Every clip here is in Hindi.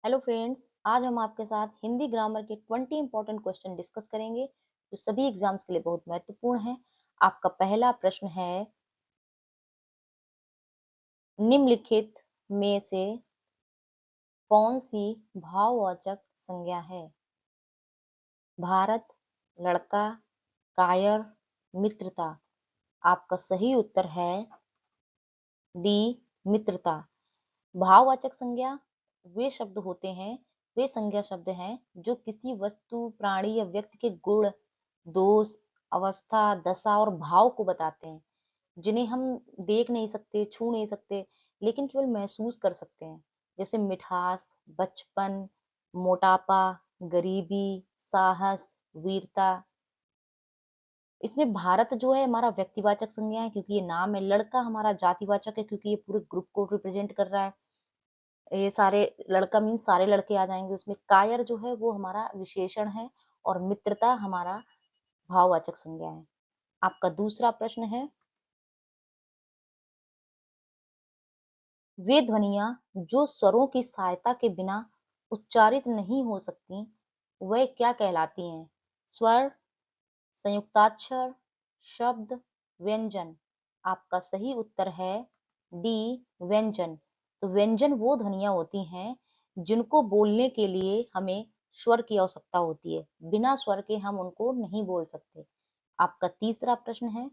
हेलो फ्रेंड्स, आज हम आपके साथ हिंदी ग्रामर के 20 इंपॉर्टेंट क्वेश्चन डिस्कस करेंगे जो सभी एग्जाम्स के लिए बहुत महत्वपूर्ण है। आपका पहला प्रश्न है, निम्नलिखित में से कौन सी भाववाचक संज्ञा है? भारत, लड़का, कायर, मित्रता। आपका सही उत्तर है डी, मित्रता। भाववाचक संज्ञा वे शब्द होते हैं, वे संज्ञा शब्द हैं जो किसी वस्तु, प्राणी या व्यक्ति के गुण, दोष, अवस्था, दशा और भाव को बताते हैं, जिन्हें हम देख नहीं सकते, छू नहीं सकते, लेकिन केवल महसूस कर सकते हैं। जैसे मिठास, बचपन, मोटापा, गरीबी, साहस, वीरता। इसमें भारत जो है हमारा व्यक्तिवाचक संज्ञा है क्योंकि ये नाम है। लड़का हमारा जातिवाचक है क्योंकि ये पूरे ग्रुप को रिप्रेजेंट कर रहा है। ये सारे, लड़का मीन्स सारे लड़के आ जाएंगे उसमें। कायर जो है वो हमारा विशेषण है और मित्रता हमारा भाववाचक संज्ञा है। आपका दूसरा प्रश्न है, वे ध्वनियां जो स्वरों की सहायता के बिना उच्चारित नहीं हो सकती, वह क्या कहलाती हैं? स्वर, संयुक्ताक्षर, शब्द, व्यंजन। आपका सही उत्तर है डी, व्यंजन। तो व्यंजन वो ध्वनियां होती हैं जिनको बोलने के लिए हमें स्वर की आवश्यकता होती है, बिना स्वर के हम उनको नहीं बोल सकते। आपका तीसरा प्रश्न है,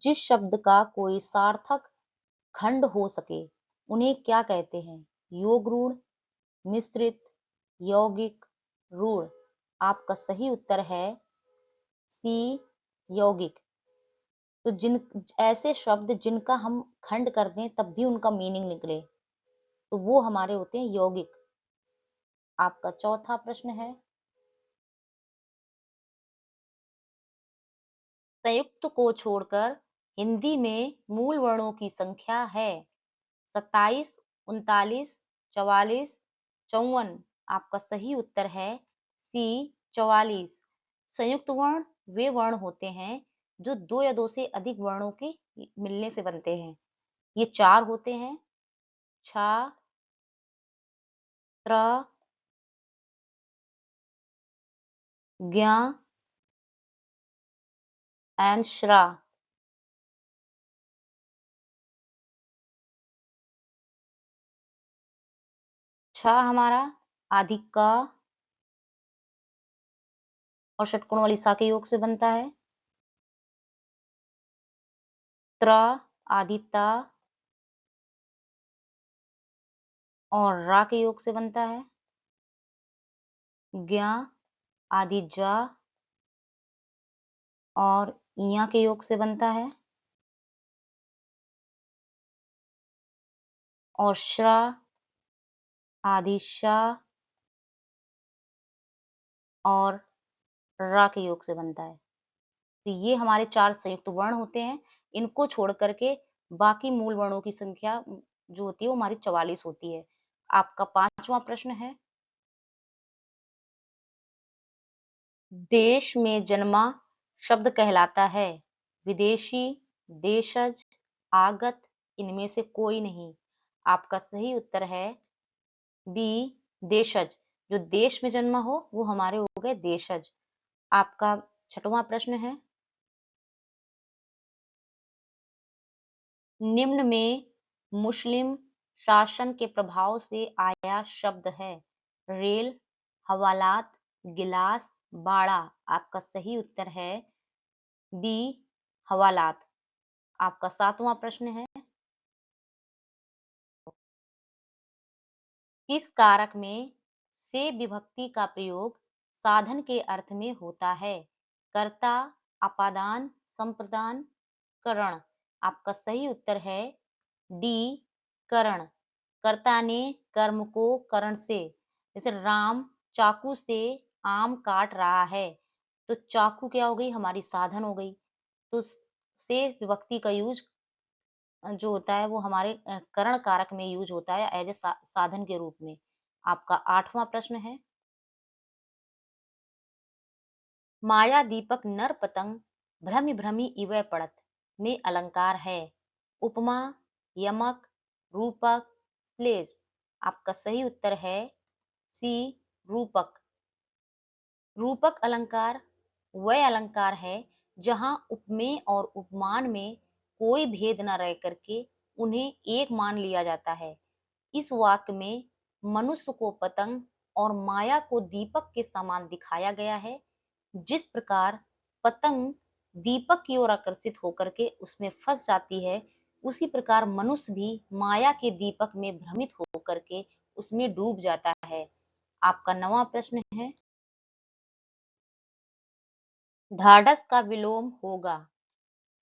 जिस शब्द का कोई सार्थक खंड हो सके उन्हें क्या कहते हैं? योग रूढ़, मिश्रित, यौगिक, रूढ़। आपका सही उत्तर है सी, यौगिक। तो जिन ऐसे शब्द जिनका हम खंड कर दें तब भी उनका मीनिंग निकले, तो वो हमारे होते हैं यौगिक। आपका चौथा प्रश्न है, संयुक्त को छोड़कर हिंदी में मूल वर्णों की संख्या है 27, 39, 44, 54। आपका सही उत्तर है सी, 44। संयुक्त वर्ण वे वर्ण होते हैं जो दो या दो से अधिक वर्णों के मिलने से बनते हैं। ये चार होते हैं, छ, त्र, ज्ञ एंड श्रा। छ हमारा आदि क और षटकोण वाली सा के योग से बनता है। त्र आदि त और रा के योग से बनता है। ज्ञ आदि ज और इया के योग से बनता है। और श्रा आदि श और रा के योग से बनता है। तो ये हमारे चार संयुक्त वर्ण होते हैं। इनको छोड़ करके बाकी मूल वर्णों की संख्या जो होती है वो हमारी 44 होती है। आपका पांचवा प्रश्न है, देश में जन्मा शब्द कहलाता है विदेशी, देशज, आगत, इनमें से कोई नहीं। आपका सही उत्तर है बी, देशज। जो देश में जन्मा हो वो हमारे हो गए देशज। आपका छठवां प्रश्न है, निम्न में मुस्लिम शासन के प्रभाव से आया शब्द है रेल, हवालात, गिलास, बाड़ा। आपका सही उत्तर है बी, हवालात। आपका सातवां प्रश्न है, किस कारक में से विभक्ति का प्रयोग साधन के अर्थ में होता है? कर्ता, अपादान, संप्रदान, करण। आपका सही उत्तर है डी, करण। कर्ता ने कर्म को करण से, जैसे राम चाकू से आम काट रहा है, तो चाकू क्या हो गई? हमारी साधन हो गई। तो से विभक्ति का यूज जो होता है वो हमारे करण कारक में यूज होता है एज ए साधन के रूप में। आपका आठवां प्रश्न है, माया दीपक नर पतंग भ्रमि भ्रमि इवै पड़त में अलंकार है उपमा, यमक, रूपक, श्लेष। आपका सही उत्तर है सी, रूपक। रूपक अलंकार वह अलंकार है जहां उपमेय और उपमान में कोई भेद न रह करके उन्हें एक मान लिया जाता है। इस वाक्य में मनुष्य को पतंग और माया को दीपक के समान दिखाया गया है। जिस प्रकार पतंग दीपक की ओर आकर्षित होकर के उसमें फंस जाती है, उसी प्रकार मनुष्य भी माया के दीपक में भ्रमित होकर के उसमें डूब जाता है। आपका 9वां प्रश्न है, ढाढ़स का विलोम होगा।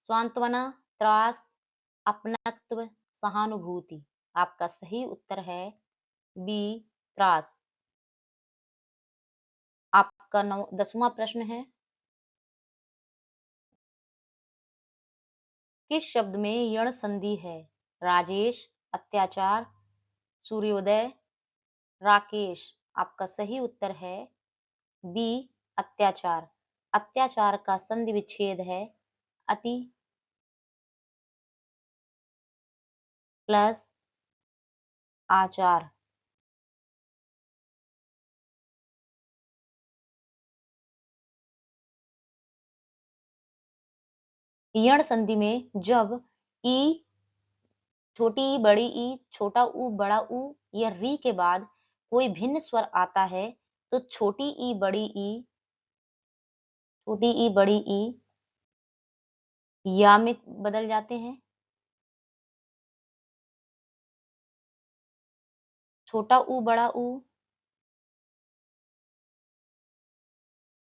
सांत्वना, त्रास, अपनत्व, सहानुभूति। आपका सही उत्तर है बी, त्रास। आपका 10वां प्रश्न है, किस शब्द में यण संधि है? राजेश, अत्याचार, सूर्योदय, राकेश। आपका सही उत्तर है बी, अत्याचार। अत्याचार का संधि विच्छेद है अति प्लस आचार। यण संधि में जब ई, छोटी ई, बड़ी ई, छोटा ऊ, बड़ा ऊ या री के बाद कोई भिन्न स्वर आता है तो छोटी ई, बड़ी ई, छोटी ई, बड़ी ई या में बदल जाते हैं। छोटा ऊ, बड़ा ऊ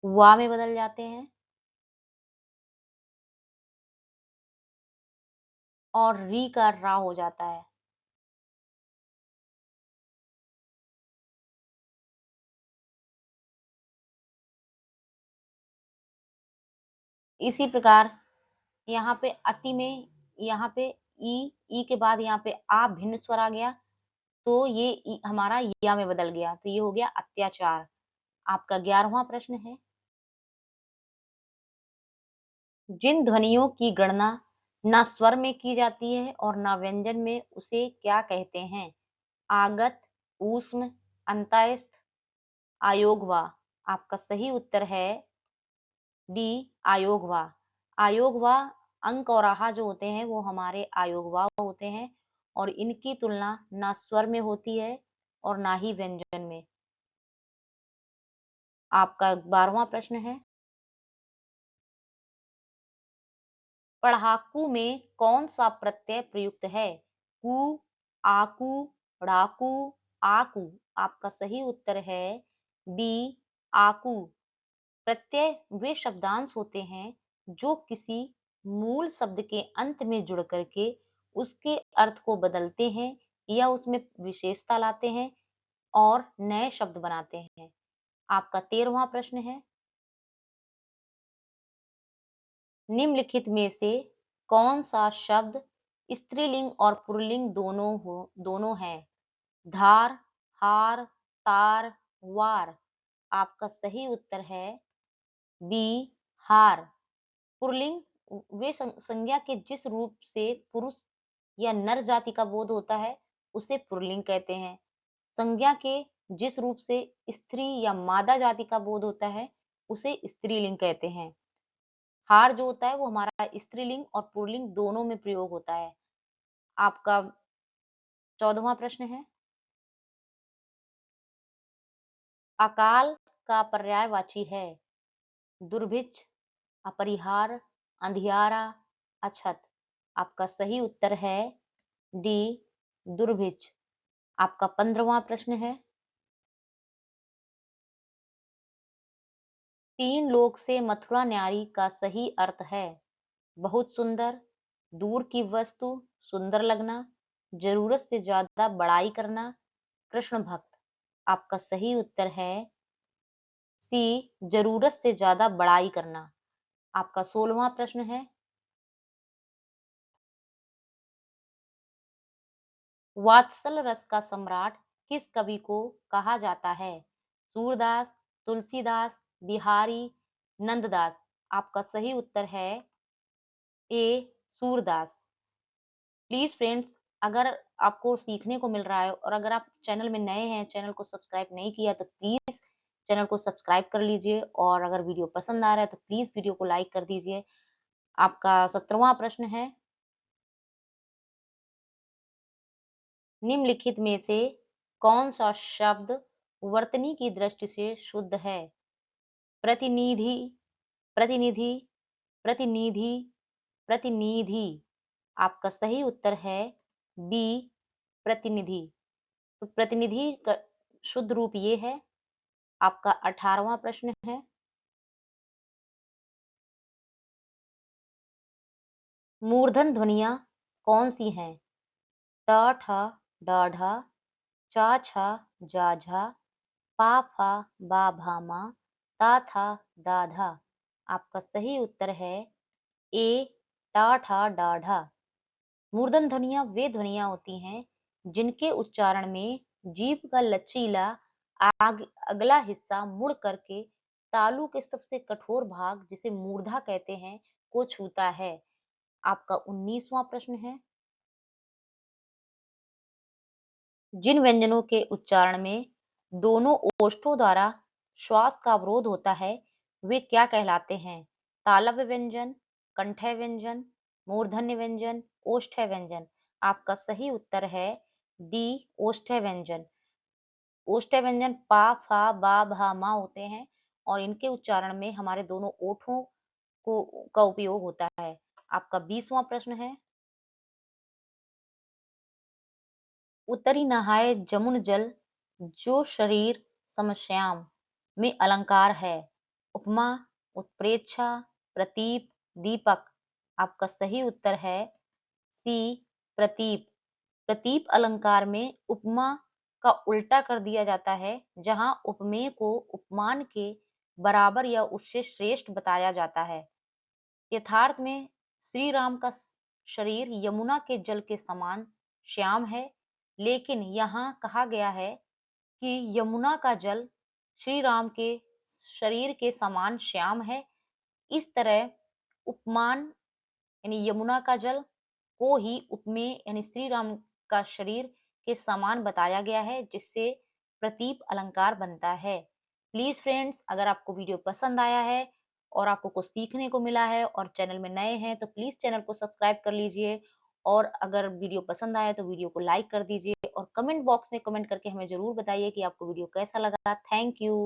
वा में बदल जाते हैं और री का रा हो जाता है। इसी प्रकार यहाँ पे अति में, यहाँ पे ई के बाद यहाँ पे आ भिन्न स्वर आ गया तो ये हमारा या में बदल गया, तो ये हो गया अत्याचार। आपका 11वां प्रश्न है, जिन ध्वनियों की गणना ना स्वर में की जाती है और ना व्यंजन में, उसे क्या कहते हैं? आगत, ऊष्म, अंतःस्थ, आयोगवा। आपका सही उत्तर है डी, आयोगवा। आयोगवा अंक और आहा जो होते हैं वो हमारे आयोगवा होते हैं और इनकी तुलना ना स्वर में होती है और ना ही व्यंजन में। आपका 12वां प्रश्न है, पढ़ाकू में कौन सा प्रत्यय प्रयुक्त है? कु, आकू, ड़ाकू, आकू। आपका सही उत्तर है बी, आकू। प्रत्यय वे शब्दांश होते हैं जो किसी मूल शब्द के अंत में जुड़ करके उसके अर्थ को बदलते हैं या उसमें विशेषता लाते हैं और नए शब्द बनाते हैं। आपका 13वां प्रश्न है, निम्नलिखित में से कौन सा शब्द स्त्रीलिंग और पुल्लिंग दोनों है? धार, हार, तार, वार। आपका सही उत्तर है बी, हार। पुल्लिंग वे संज्ञा के जिस रूप से पुरुष या नर जाति का बोध होता है उसे पुल्लिंग कहते हैं। संज्ञा के जिस रूप से स्त्री या मादा जाति का बोध होता है उसे स्त्रीलिंग कहते हैं। हार जो होता है वो हमारा स्त्रीलिंग और पुल्लिंग दोनों में प्रयोग होता है। आपका 14वां प्रश्न है, अकाल का पर्यायवाची है? दुर्भिक्ष, अपरिहार, अंधियारा, अछत। आपका सही उत्तर है डी, दुर्भिक्ष। आपका 15वां प्रश्न है, तीन लोक से मथुरा न्यारी का सही अर्थ है? बहुत सुंदर, दूर की वस्तु, सुंदर लगना, जरूरत से ज्यादा बड़ाई करना, कृष्ण भक्त। आपका सही उत्तर है सी, जरूरत से ज्यादा बड़ाई करना। आपका 16वां प्रश्न है, वात्सल रस का सम्राट किस कवि को कहा जाता है? सूरदास, तुलसीदास, बिहारी, नंददास। आपका सही उत्तर है ए, सूरदास। प्लीज फ्रेंड्स, अगर आपको सीखने को मिल रहा है और अगर आप चैनल में नए हैं, चैनल को सब्सक्राइब नहीं किया तो प्लीज़ चैनल को सब्सक्राइब कर लीजिए और अगर वीडियो पसंद आ रहा है तो प्लीज़ वीडियो को लाइक कर दीजिए। आपका 17वां प्रश्न है, निम्नलिखित में से कौन-सा शब्द वर्तनी की दृष्टि से शुद्ध है? प्रतिनिधि, प्रतिनिधि, प्रतिनिधि, प्रतिनिधि। आपका सही उत्तर है बी, प्रतिनिधि। तो प्रतिनिधि का शुद्ध रूप ये है। आपका 18वां प्रश्न है, मूर्धन ध्वनियाँ कौन-सी हैं? ट, ठ, ड, ढ, च, छ, ज, झ, पा, फा, बा, भा, मा, ता, था, दा, धा। आपका सही उत्तर है ए, ट, ठ, ड, ढ। मूर्धन ध्वनियाँ वे ध्वनियाँ होती हैं जिनके उच्चारण में जीभ का लचीला अगला हिस्सा मुड़ करके तालु के सबसे कठोर भाग जिसे मूर्धा कहते हैं को छूता है। आपका 19वां प्रश्न है, जिन व्यंजनों के उच्चारण में दोनों ओष्ठों द्वारा श्वास का अवरोध होता है वे क्या कहलाते हैं? तालव्य व्यंजन, कंठ्य व्यंजन, मूर्धन्य व्यंजन, ओष्ठ्य व्यंजन। आपका सही उत्तर है डी, ओष्ठ्य व्यंजन। ओष्ठ्य व्यंजन पा, फा, बा, भा, मा होते हैं और इनके उच्चारण में हमारे दोनों ओठों को का उपयोग होता है। आपका 20वां प्रश्न है, उतरी नहाए जमुन जल जो शरीर समश्याम में अलंकार है। उपमा, उत्प्रेक्षा, प्रतीप, दीपक। आपका सही उत्तर है सी, प्रतीप। प्रतीप अलंकार में उपमा का उल्टा कर दिया जाता है, जहां उपमेय को उपमान के बराबर या उससे श्रेष्ठ बताया जाता है। यथार्थ में श्री राम का शरीर यमुना के जल के समान श्याम है, लेकिन यहाँ कहा गया है कि यमुना का जल श्री राम के शरीर के समान श्याम है। इस तरह उपमान यानी यमुना का जल को ही उपमेय यानी श्री राम का शरीर के समान बताया गया है, जिससे प्रतीप अलंकार बनता है। प्लीज फ्रेंड्स, अगर आपको वीडियो पसंद आया है और आपको कुछ सीखने को मिला है और चैनल में नए हैं तो प्लीज चैनल को सब्सक्राइब कर लीजिए और अगर वीडियो पसंद आया तो वीडियो को लाइक कर दीजिए और कमेंट बॉक्स में कमेंट करके हमें जरूर बताइए कि आपको वीडियो कैसा लगा। Thank you.